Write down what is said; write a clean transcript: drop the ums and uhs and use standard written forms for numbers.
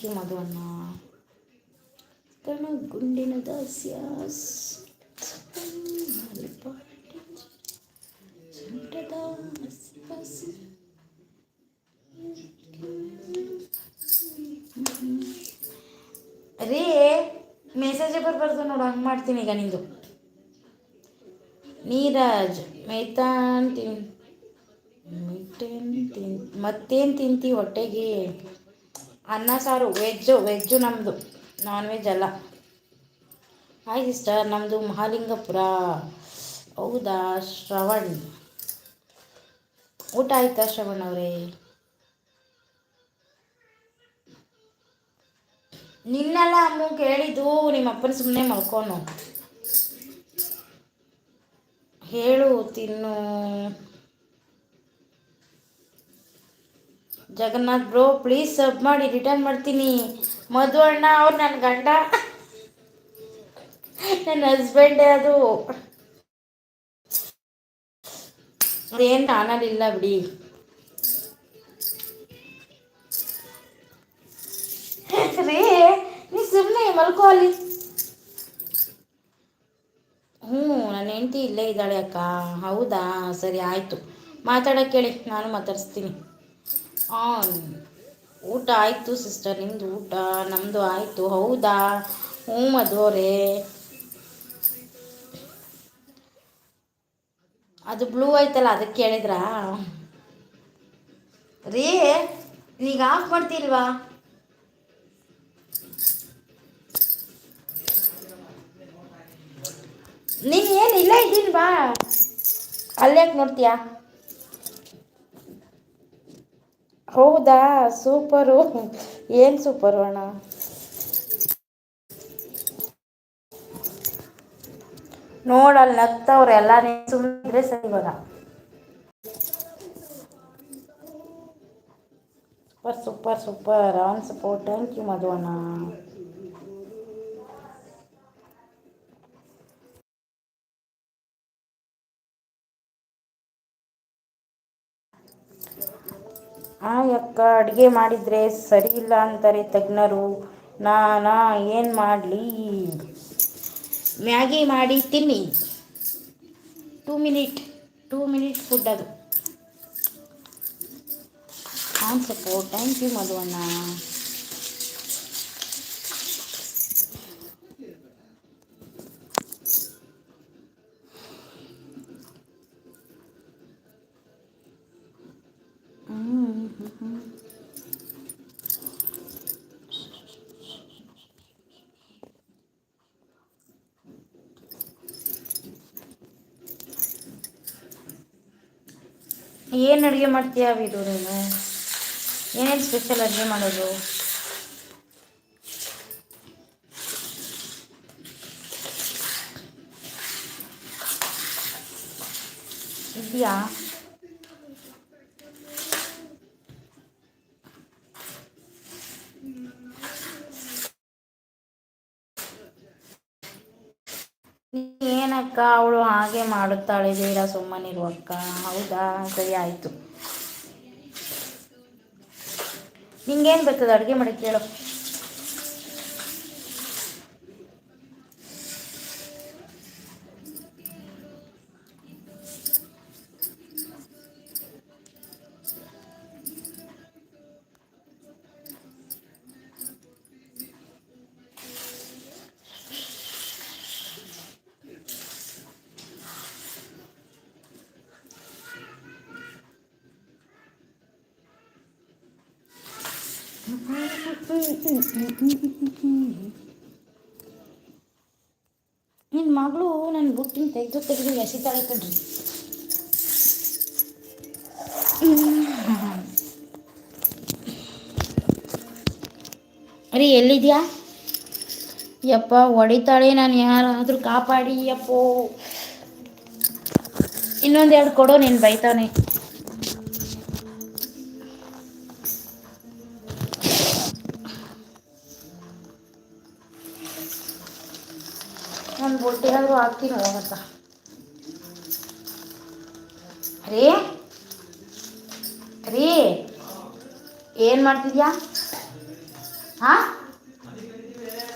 You Madhu ಅಣ್ಣ. ಗುಂಡಿನ ದಾಸ್ಯ ರೀ ಮೆಸೇಜೇ ಬರ್ಬಾರ್ದು ನೋಡು, ಹಂಗೆ ಮಾಡ್ತೀನಿ ಈಗ ನಿಂದು. ನೀರಜ್ ಮೈತಾನ್ ಮತ್ತೇನು ತಿಂತಿ ಹೊಟ್ಟೆಗೆ? ಅನ್ನ ಸಾರು, ವೆಜ್ಜು ನಮ್ಮದು, ನಾನ್ ವೆಜ್ ಅಲ್ಲ. ಹಾಯ್ ಸಿಸ್ಟರ್, ನಮ್ಮದು ಮಹಾಲಿಂಗಪುರ. ಹೌದಾ ಶ್ರವಣ್, ಊಟ ಆಯ್ತಾ ಶ್ರವಣ್ ಅವರೇ? ನಿನ್ನೆಲ್ಲ ಅಮ್ಮ ಕೇಳಿದ್ದು, ನಿಮ್ಮ ಅಪ್ಪನ ಸುಮ್ಮನೆ ಮಲ್ಕೋನು. ಹೇಳು ತಿನ್ನು. ಜಗನ್ನಾಥ್ ಬ್ರೋ ಪ್ಲೀಸ್ ಸಬ್ ಮಾಡಿ, ರಿಟರ್ನ್ ಮಾಡ್ತೀನಿ. ಮಧು ಅಣ್ಣ ಅವ್ರು ನನ್ನ ಗಂಡ, ನನ್ನ ಹಸ್ಬೆಂಡೇ ಅದು. ಅದೇನು ಚಾನಲ್ ಬಿಡಿ. ರೀ ನೀ ಸುಮ್ಮನೆ ಮಲ್ಕೋ ಅಲ್ಲಿ. ನನ್ನ ಹೆಂಡತಿ ಇಲ್ಲೇ ಇದ್ದಾಳೆ ಅಕ್ಕ. ಹೌದಾ, ಸರಿ ಆಯಿತು, ಮಾತಾಡೋಕ್ಕೆ ಹೇಳಿ, ನಾನು ಮಾತಾಡಿಸ್ತೀನಿ. ಊಟ ಆಯಿತು ಸಿಸ್ಟರ್, ನಿಮ್ಮದು ಊಟ? ನಮ್ಮದು ಆಯಿತು. ಹೌದಾ, ಹ್ಞೂ ಮಧು ಅವರೇ. ಅದು ಬ್ಲೂ ಆಯ್ತಲ್ಲ, ಅದಕ್ಕೆ ಕೇಳಿದ್ರಾ? ರೀ ಈಗ ಆಫ್ ಮಾಡ್ತಿಲ್ವಾ? ನೀನು ಏನು ಇಲ್ಲ ಇದ್ದೀನಿ ಬಾ, ಅಲ್ಲೇಕೆ ನೋಡ್ತೀಯಾ? ಹೌದಾ, ಸೂಪರು. ಏನು ಸೂಪರು ಅಣ್ಣ? ನೋಡಲ್ಲಿ ನಗ್ತವ್ರೆ ಎಲ್ಲ, ಸುಮ್ಮನೆ ಸರಿ ಇವಾಗ. Super on support. Thank you Madhu ಅಣ್ಣ. ಅಕ್ಕ ಅಡುಗೆ ಮಾಡಿದರೆ ಸರಿ ಇಲ್ಲ ಅಂತಾರೆ ತಜ್ಞರು, ನಾನಾ ಏನು ಮಾಡಲಿ? ಮ್ಯಾಗಿ ಮಾಡಿ ತಿನ್ನಿ. 2 ಮಿನಿಟ್ ಫುಡ್ ಅದು. On support. Thank you Madhu ಅಣ್ಣ. ಏನು ಅಡುಗೆ ಮಾಡ್ತೀಯಾ ವಿಡು ನೀನು? ಏನೇನು ಸ್ಪೆಷಲ್ ಅಡುಗೆ ಮಾಡೋದು? ಇದೆಯಾ? ಏನಕ್ಕ ಅವಳು ಹಾಗೆ ಮಾಡುತ್ತಾಳೆ, ಬೇಡ ಸುಮ್ಮನಿರುವಕ್ಕ. ಹೌದಾ, ಸರಿ ಆಯಿತು. ನಿಂಗೇನು ಬರ್ತದೆ ಅಡುಗೆ ಮಾಡಿ ಕೇಳು. ನಿನ್ನ ಮಗಳು ನನ್ನ ಬುಟ್ಟಿನ ತೆಗೆದು ಎಸಿತಾಳೆ ಕಣ್ರಿ. ಅರಿ ಎಲ್ಲಿದ್ಯಾ? ಯಪ್ಪ ಹೊಡಿತಾಳೆ, ನಾನು ಯಾರಾದರೂ ಕಾಪಾಡಿ ಯಪ್ಪೋ. ಇನ್ನೊಂದೆರಡು ಕೊಡೋ, ನೀನು ಬೈತಾನೆ. ನಾನು ಬೊಟ್ಟೆಯಾದರೂ ಹಾಕ್ತೀನಿ ಹೋಗತ್ತ. ರೀ ಏನು ಮಾಡ್ತಿದ್ಯಾ? ಹಾಂ